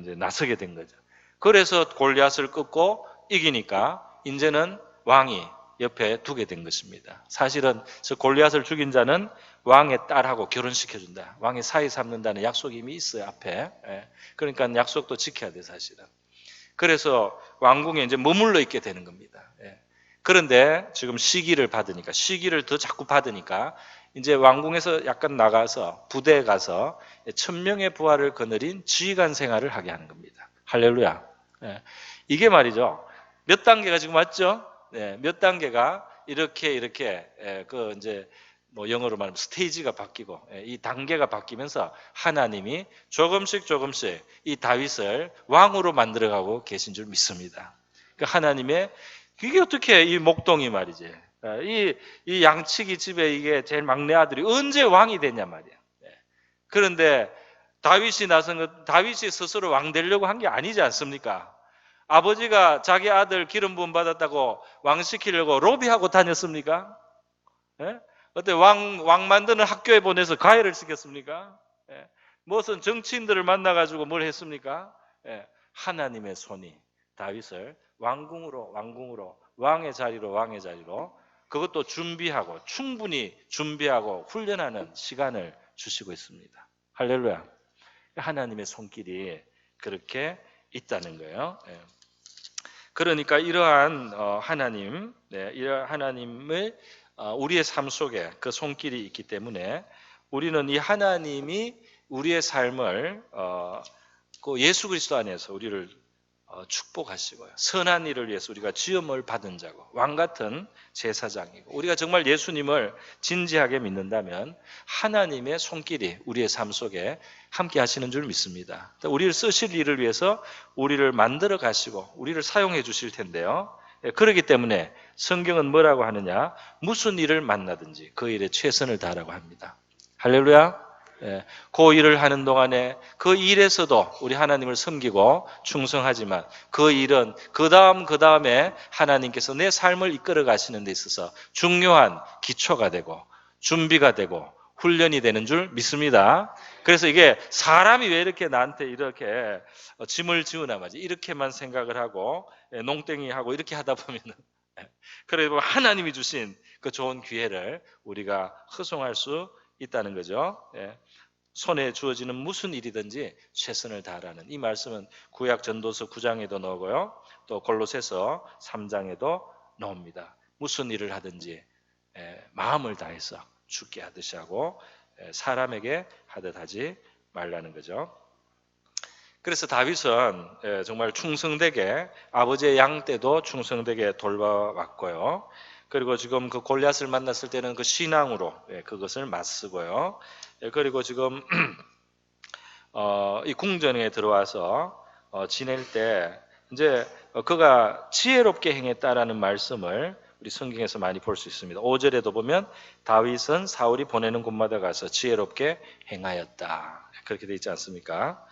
Speaker 2: 이제 나서게 된 거죠. 그래서 골리앗을 꺾고 이기니까 이제는 왕이 옆에 두게 된 것입니다. 사실은 저 골리앗을 죽인 자는 왕의 딸하고 결혼시켜준다. 왕의 사위 삼는다는 약속이 이미 있어요 앞에. 그러니까 약속도 지켜야 돼 사실은. 그래서 왕궁에 이제 머물러 있게 되는 겁니다. 그런데 지금 시기를 더 자꾸 받으니까 이제 왕궁에서 약간 나가서 부대에 가서 1000명의 부하를 거느린 지휘관 생활을 하게 하는 겁니다. 할렐루야. 이게 말이죠. 몇 단계가 지금 왔죠? 몇 단계가 이렇게 그 이제 뭐 영어로 말하면 스테이지가 바뀌고 이 단계가 바뀌면서 하나님이 조금씩 이 다윗을 왕으로 만들어가고 계신 줄 믿습니다. 그 하나님의 이게 어떻게 이 목동이 말이지 이 양치기 집에 이게 제일 막내 아들이 언제 왕이 됐냐 말이야. 그런데 다윗이 스스로 왕 되려고 한 게 아니지 않습니까? 아버지가 자기 아들 기름 부음 받았다고 왕 시키려고 로비하고 다녔습니까? 어때 왕 만드는 학교에 보내서 가해를 시켰습니까? 무슨 정치인들을 만나가지고 뭘 했습니까? 하나님의 손이 다윗을 왕궁으로 왕의 자리로 그것도 충분히 준비하고 훈련하는 시간을 주시고 있습니다. 할렐루야. 하나님의 손길이 그렇게 있다는 거예요. 그러니까 이러한 이러한 하나님을 우리의 삶 속에 그 손길이 있기 때문에 우리는 이 하나님이 우리의 삶을 그 예수 그리스도 안에서 우리를 축복하시고요. 선한 일을 위해서 우리가 지음을 받은 자고 왕 같은 제사장이고 우리가 정말 예수님을 진지하게 믿는다면 하나님의 손길이 우리의 삶 속에 함께 하시는 줄 믿습니다. 우리를 쓰실 일을 위해서 우리를 만들어 가시고 우리를 사용해 주실 텐데요. 그렇기 때문에 성경은 뭐라고 하느냐? 무슨 일을 만나든지 그 일에 최선을 다하라고 합니다. 할렐루야. 그 일을 하는 동안에 그 일에서도 우리 하나님을 섬기고 충성하지만 그 일은 그 다음에 하나님께서 내 삶을 이끌어 가시는 데 있어서 중요한 기초가 되고 준비가 되고 훈련이 되는 줄 믿습니다. 그래서 이게 사람이 왜 이렇게 나한테 이렇게 짐을 지우나 말이지 이렇게만 생각을 하고 농땡이 하고 이렇게 하다 보면은 그래도 하나님이 주신 그 좋은 기회를 우리가 허송할 수 있다는 거죠. 손에 주어지는 무슨 일이든지 최선을 다하라는 이 말씀은 구약 전도서 9장에도 나오고요. 또 골로새서 3장에도 나옵니다. 무슨 일을 하든지 마음을 다해서 주께 하듯이 하고 사람에게 하듯 하지 말라는 거죠. 그래서 다윗은 정말 충성되게 아버지의 양 때도 충성되게 돌봐왔고요. 그리고 지금 그 골리앗을 만났을 때는 그 신앙으로 그것을 맞서고요. 그리고 지금 이 궁전에 들어와서 지낼 때 이제 그가 지혜롭게 행했다라는 말씀을 우리 성경에서 많이 볼 수 있습니다. 5절에도 보면 다윗은 사울이 보내는 곳마다 가서 지혜롭게 행하였다. 그렇게 되어 있지 않습니까?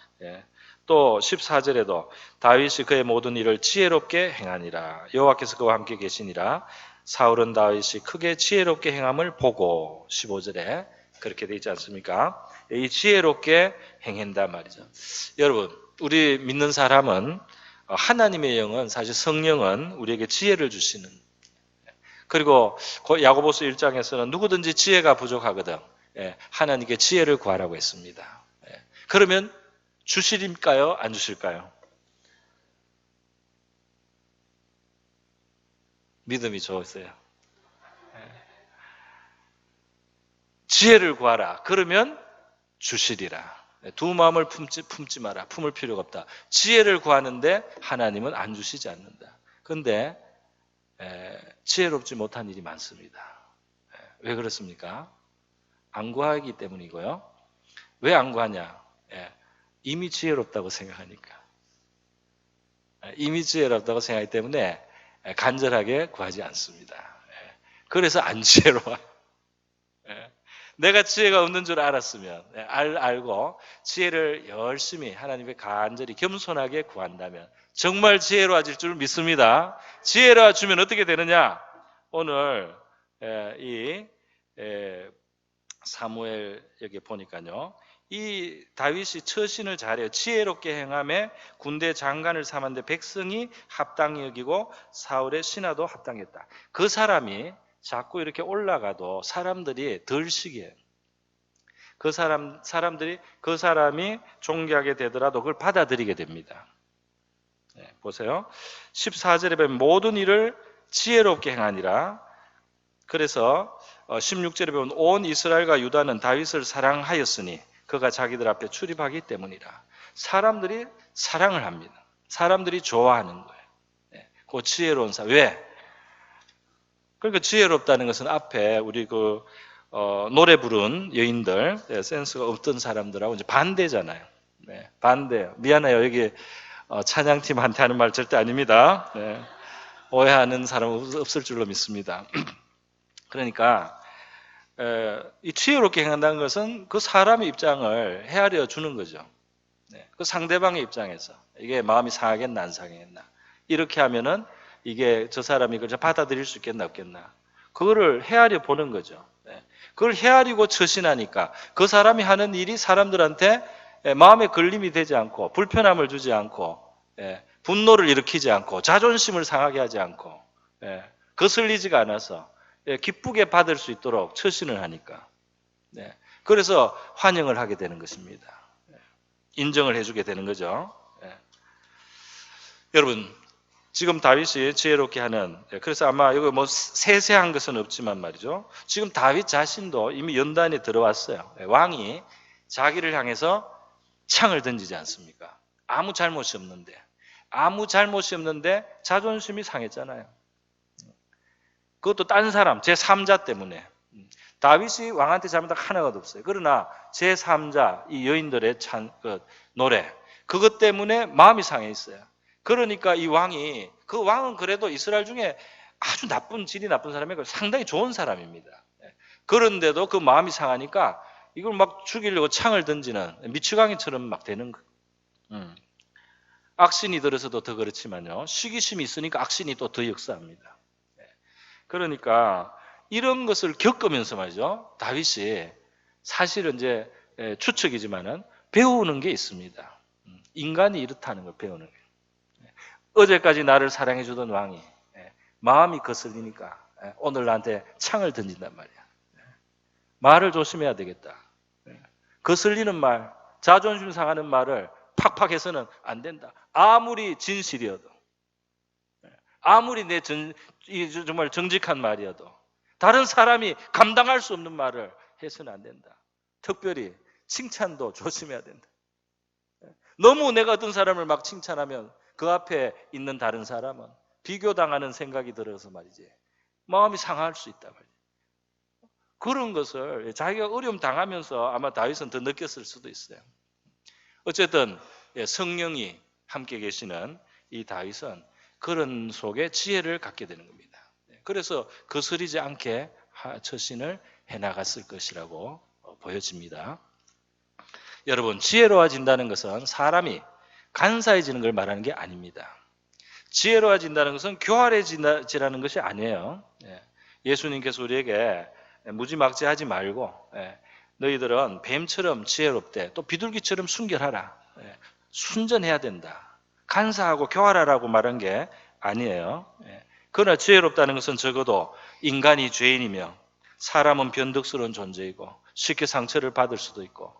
Speaker 2: 또 14절에도 다윗이 그의 모든 일을 지혜롭게 행하니라. 여호와께서 그와 함께 계시니라. 사울은 다윗이 크게 지혜롭게 행함을 보고 15절에 그렇게 되어 있지 않습니까? 이 지혜롭게 행한단 말이죠. 여러분, 우리 믿는 사람은 하나님의 영은 사실 성령은 우리에게 지혜를 주시는 그리고 야고보서 1장에서는 누구든지 지혜가 부족하거든 하나님께 지혜를 구하라고 했습니다. 그러면 주실까요? 안 주실까요? 믿음이 좋으세요. 지혜를 구하라. 그러면 주시리라. 두 마음을 품지 마라. 품을 필요가 없다. 지혜를 구하는데 하나님은 안 주시지 않는다. 그런데 지혜롭지 못한 일이 많습니다. 왜 그렇습니까? 안 구하기 때문이고요. 왜 안 구하냐? 이미 지혜롭다고 생각하니까. 이미 지혜롭다고 생각하기 때문에 간절하게 구하지 않습니다. 그래서 안 지혜로워. 내가 지혜가 없는 줄 알았으면 알고 지혜를 열심히 하나님께 간절히 겸손하게 구한다면 정말 지혜로워질 줄 믿습니다. 지혜로워지면 어떻게 되느냐? 오늘 이 사무엘 여기 보니까요. 이 다윗이 처신을 잘해요. 지혜롭게 행함에 군대 장관을 삼았는데 백성이 합당히 여기고 사울의 신하도 합당했다. 그 사람이 자꾸 이렇게 올라가도 사람들이 덜 시기해요. 그 사람이 존귀하게 되더라도 그걸 받아들이게 됩니다. 보세요. 14절에 보면 모든 일을 지혜롭게 행하니라. 그래서 16절에 보면 온 이스라엘과 유다는 다윗을 사랑하였으니 그가 자기들 앞에 출입하기 때문이라. 사람들이 사랑을 합니다. 사람들이 좋아하는 거예요. 그 지혜로운 사람. 왜? 그러니까 지혜롭다는 것은 앞에 우리 노래 부른 여인들 센스가 없던 사람들하고 이제 반대잖아요. 반대요. 미안해요. 여기 찬양팀한테 하는 말 절대 아닙니다. 오해하는 사람은 없을 줄로 믿습니다. 그러니까 이 지혜롭게 행한다는 것은 그 사람의 입장을 헤아려 주는 거죠. 그 상대방의 입장에서 이게 마음이 상하겠나 안 상하겠나 이렇게 하면은 이게 저 사람이 그걸 받아들일 수 있겠나 없겠나 그거를 헤아려 보는 거죠. 그걸 헤아리고 처신하니까 그 사람이 하는 일이 사람들한테 마음에 걸림이 되지 않고 불편함을 주지 않고 분노를 일으키지 않고 자존심을 상하게 하지 않고 거슬리지가 않아서 기쁘게 받을 수 있도록 처신을 하니까 그래서 환영을 하게 되는 것입니다. 인정을 해주게 되는 거죠. 여러분 지금 다윗이 지혜롭게 하는 그래서 아마 여기 뭐 세세한 것은 없지만 말이죠. 지금 다윗 자신도 이미 연단에 들어왔어요. 왕이 자기를 향해서 창을 던지지 않습니까? 아무 잘못이 없는데 아무 잘못이 없는데 자존심이 상했잖아요. 그것도 딴 사람, 제3자 때문에. 다윗이 왕한테 잘못한 거 하나가 없어요. 그러나 제3자, 이 여인들의 노래, 그것 때문에 마음이 상해 있어요. 그러니까 이 왕이, 그 왕은 그래도 이스라엘 중에 아주 질이 나쁜 사람이고 상당히 좋은 사람입니다. 그런데도 그 마음이 상하니까 이걸 막 죽이려고 창을 던지는 미치광이처럼 막 되는 거예요. 악신이 들어서도 더 그렇지만요. 시기심이 있으니까 악신이 또 더 역사합니다. 그러니까 이런 것을 겪으면서 말이죠. 다윗이 사실은 이제 추측이지만은 배우는 게 있습니다. 인간이 이렇다는 걸 배우는 게. 어제까지 나를 사랑해 주던 왕이 마음이 거슬리니까 오늘 나한테 창을 던진단 말이야. 말을 조심해야 되겠다. 거슬리는 말, 자존심 상하는 말을 팍팍 해서는 안 된다. 아무리 진실이어도, 아무리 정말 정직한 말이어도 다른 사람이 감당할 수 없는 말을 해서는 안 된다. 특별히 칭찬도 조심해야 된다. 너무 내가 어떤 사람을 막 칭찬하면 그 앞에 있는 다른 사람은 비교당하는 생각이 들어서 말이지 마음이 상할 수 있다 말이지. 그런 것을 자기가 어려움 당하면서 아마 다윗은 더 느꼈을 수도 있어요. 어쨌든 성령이 함께 계시는 이 다윗은 그런 속에 지혜를 갖게 되는 겁니다. 그래서 거스리지 않게 처신을 해나갔을 것이라고 보여집니다. 여러분, 지혜로워진다는 것은 사람이 간사해지는 걸 말하는 게 아닙니다. 지혜로워진다는 것은 교활해지라는 것이 아니에요. 예수님께서 우리에게 무지막지하지 말고 너희들은 뱀처럼 지혜롭되 또 비둘기처럼 순결하라. 순전해야 된다. 간사하고 교활하라고 말한 게 아니에요. 그러나 지혜롭다는 것은 적어도 인간이 죄인이며 사람은 변덕스러운 존재이고 쉽게 상처를 받을 수도 있고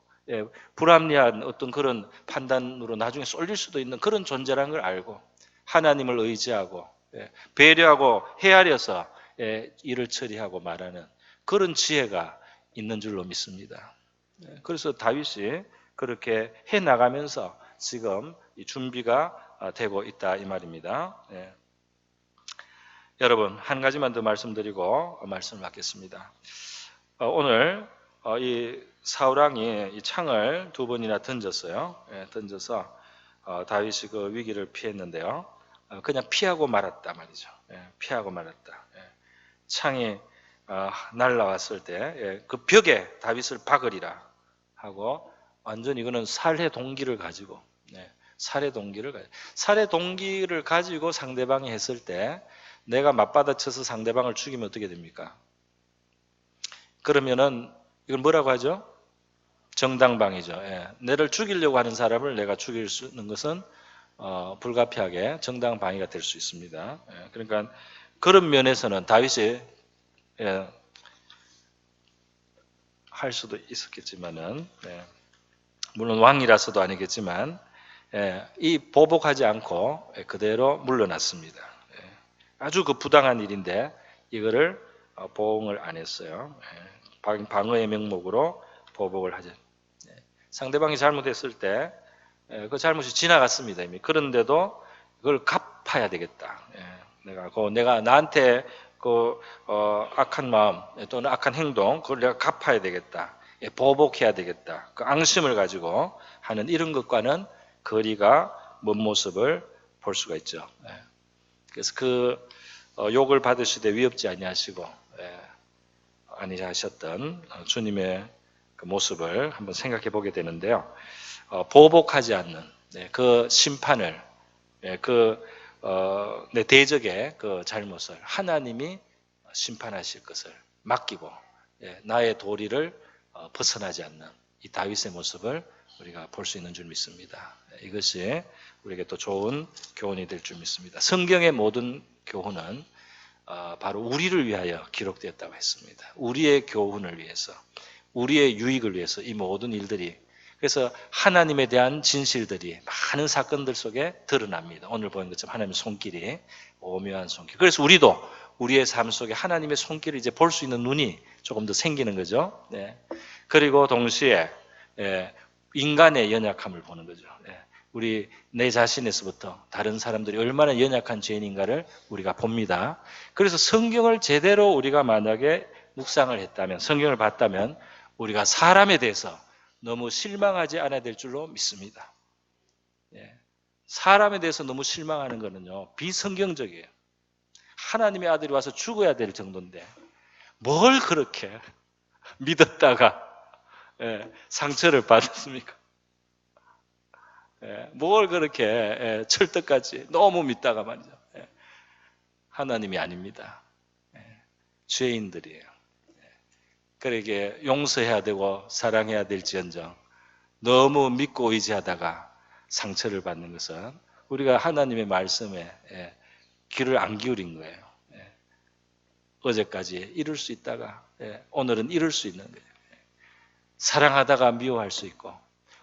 Speaker 2: 불합리한 어떤 그런 판단으로 나중에 쏠릴 수도 있는 그런 존재라는 걸 알고 하나님을 의지하고 배려하고 헤아려서 일을 처리하고 말하는 그런 지혜가 있는 줄로 믿습니다. 그래서 다윗이 그렇게 해나가면서 지금 준비가 되고 있다 이 말입니다. 여러분, 한 가지만 더 말씀드리고 말씀을 마치겠습니다. 오늘 이 사울왕이 이 창을 2번이나 던졌어요. 던져서 다윗이 그 위기를 피했는데요. 그냥 피하고 말았다 말이죠. 피하고 말았다. 창이 날라왔을 때 그 벽에 다윗을 박으리라 하고 완전 이거는 살해 동기를 가지고 살해 동기를 가지고 상대방이 했을 때 내가 맞받아쳐서 상대방을 죽이면 어떻게 됩니까? 그러면은 이걸 뭐라고 하죠? 정당방위죠. 내를 죽이려고 하는 사람을 내가 죽일 수 있는 것은 불가피하게 정당방위가 될 수 있습니다. 그러니까 그런 면에서는 다윗이 할 수도 있었겠지만은 물론 왕이라서도 아니겠지만 이 보복하지 않고 그대로 물러났습니다. 아주 그 부당한 일인데 이거를 보응을 안 했어요. 방어의 명목으로 보복을 하죠. 상대방이 잘못했을 때 그 잘못이 지나갔습니다 이미. 그런데도 그걸 갚아야 되겠다. 내가 나한테 그 악한 마음 또는 악한 행동 그걸 내가 갚아야 되겠다. 보복해야 되겠다. 그 앙심을 가지고 하는 이런 것과는 거리가 먼 모습을 볼 수가 있죠. 그래서 그 욕을 받으시되 위협지 아니하시고 아니하셨던 주님의 그 모습을 한번 생각해 보게 되는데요. 보복하지 않는 그 심판을 내 대적의 그 잘못을 하나님이 심판하실 것을 맡기고 나의 도리를 벗어나지 않는 이 다윗의 모습을 우리가 볼 수 있는 줄 믿습니다. 이것이 우리에게 또 좋은 교훈이 될 줄 믿습니다. 성경의 모든 교훈은 바로 우리를 위하여 기록되었다고 했습니다. 우리의 교훈을 위해서, 우리의 유익을 위해서 이 모든 일들이 그래서 하나님에 대한 진실들이 많은 사건들 속에 드러납니다. 오늘 보는 것처럼 하나님의 손길이 오묘한 손길. 그래서 우리도 우리의 삶 속에 하나님의 손길을 이제 볼 수 있는 눈이 조금 더 생기는 거죠. 그리고 동시에 인간의 연약함을 보는 거죠. 우리 내 자신에서부터 다른 사람들이 얼마나 연약한 죄인인가를 우리가 봅니다. 그래서 성경을 제대로 우리가 만약에 묵상을 했다면, 성경을 봤다면 우리가 사람에 대해서 너무 실망하지 않아야 될 줄로 믿습니다. 예. 사람에 대해서 너무 실망하는 거는요, 비성경적이에요. 하나님의 아들이 와서 죽어야 될 정도인데 뭘 그렇게 믿었다가 상처를 받았습니까? 뭘 그렇게 철떡까지 너무 믿다가 말이죠. 하나님이 아닙니다. 죄인들이에요. 그러게 용서해야 되고 사랑해야 될지언정 너무 믿고 의지하다가 상처를 받는 것은 우리가 하나님의 말씀에 귀를 안 기울인 거예요. 어제까지 이룰 수 있다가 오늘은 이룰 수 있는 거예요. 사랑하다가 미워할 수 있고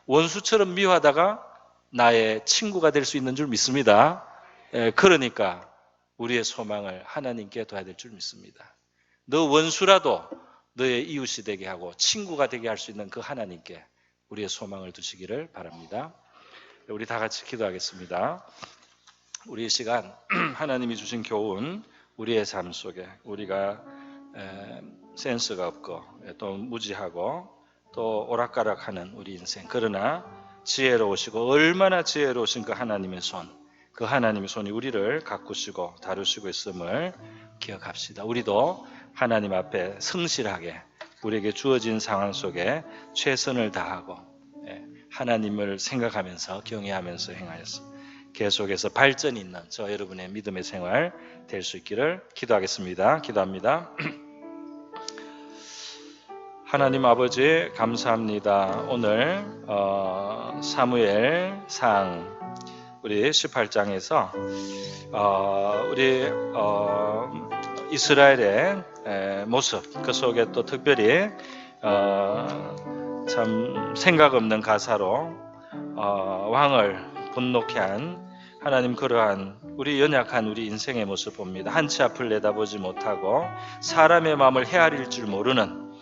Speaker 2: 원수처럼 미워하다가 나의 친구가 될 수 있는 줄 믿습니다. 그러니까 우리의 소망을 하나님께 둬야 될 줄 믿습니다. 너 원수라도 너의 이웃이 되게 하고 친구가 되게 할 수 있는 그 하나님께 우리의 소망을 두시기를 바랍니다. 우리 다 같이 기도하겠습니다. 우리의 시간 하나님이 주신 교훈, 우리의 삶 속에 우리가 센스가 없고 또 무지하고 또 오락가락하는 우리 인생, 그러나 지혜로우시고 얼마나 지혜로우신 그 하나님의 손, 그 하나님의 손이 우리를 가꾸시고 다루시고 있음을 기억합시다. 우리도 하나님 앞에 성실하게 우리에게 주어진 상황 속에 최선을 다하고 하나님을 생각하면서 경외하면서 행하였습니다. 계속해서 발전이 있는 저 여러분의 믿음의 생활 될 수 있기를 기도하겠습니다. 기도합니다. 하나님 아버지 감사합니다. 오늘 사무엘상 우리 18장에서 우리 이스라엘의 모습, 그 속에 또 특별히 참 생각 없는 가사로 왕을 분노케 한 하나님, 그러한 우리 연약한 우리 인생의 모습 봅니다. 한치 앞을 내다보지 못하고 사람의 마음을 헤아릴 줄 모르는,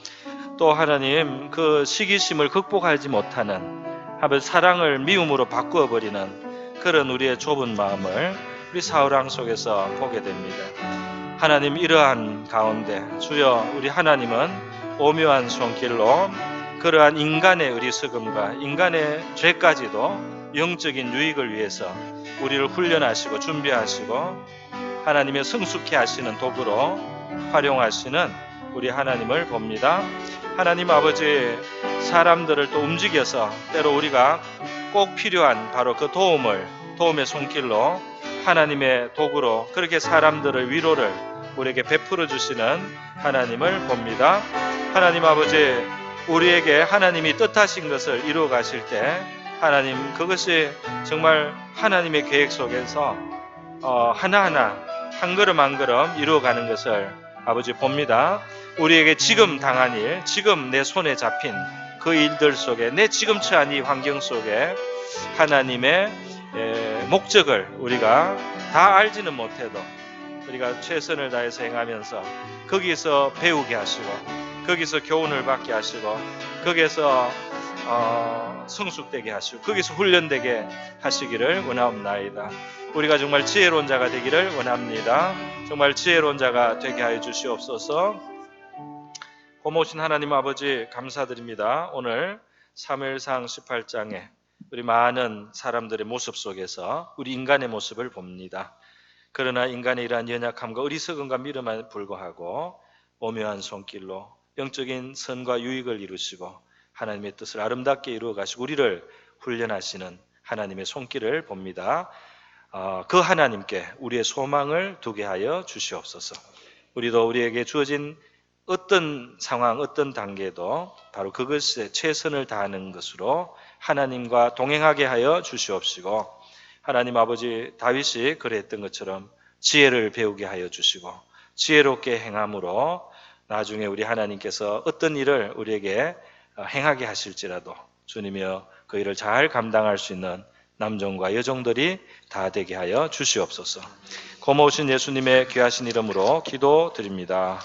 Speaker 2: 또 하나님 그 시기심을 극복하지 못하는, 하면 사랑을 미움으로 바꾸어 버리는 그런 우리의 좁은 마음을 우리 사울왕 속에서 보게 됩니다. 하나님, 이러한 가운데 주여 우리 하나님은 오묘한 손길로 그러한 인간의 어리석음과 인간의 죄까지도 영적인 유익을 위해서 우리를 훈련하시고 준비하시고 하나님의 성숙케 하시는 도구로 활용하시는 우리 하나님을 봅니다. 하나님 아버지, 사람들을 또 움직여서 때로 우리가 꼭 필요한 바로 그 도움의 손길로 하나님의 도구로 그렇게 사람들의 위로를 우리에게 베풀어 주시는 하나님을 봅니다. 하나님 아버지, 우리에게 하나님이 뜻하신 것을 이루어 가실 때 하나님, 그것이 정말 하나님의 계획 속에서 하나하나 한 걸음 한 걸음 이루어가는 것을 아버지 봅니다. 우리에게 지금 당한 일, 지금 내 손에 잡힌 그 일들 속에, 내 지금 처한 이 환경 속에 하나님의 목적을 우리가 다 알지는 못해도 우리가 최선을 다해서 행하면서 거기서 배우게 하시고 거기서 교훈을 받게 하시고 거기서 성숙되게 하시고 거기서 훈련되게 하시기를 원하옵나이다. 우리가 정말 지혜로운 자가 되기를 원합니다. 정말 지혜로운 자가 되게 하여 주시옵소서. 고모신 하나님 아버지 감사드립니다. 오늘 사무엘상 18장에 우리 많은 사람들의 모습 속에서 우리 인간의 모습을 봅니다. 그러나 인간의 이러한 연약함과 어리석음과 미련에 불구하고 오묘한 손길로 영적인 선과 유익을 이루시고 하나님의 뜻을 아름답게 이루어 가시고 우리를 훈련하시는 하나님의 손길을 봅니다. 그 하나님께 우리의 소망을 두게 하여 주시옵소서. 우리도 우리에게 주어진 어떤 상황, 어떤 단계도 바로 그것에 최선을 다하는 것으로 하나님과 동행하게 하여 주시옵시고, 하나님 아버지, 다윗이 그랬던 것처럼 지혜를 배우게 하여 주시고 지혜롭게 행함으로 나중에 우리 하나님께서 어떤 일을 우리에게 행하게 하실지라도 주님이여 그 일을 잘 감당할 수 있는 남종과 여종들이 다 되게 하여 주시옵소서. 고마우신 예수님의 귀하신 이름으로 기도드립니다.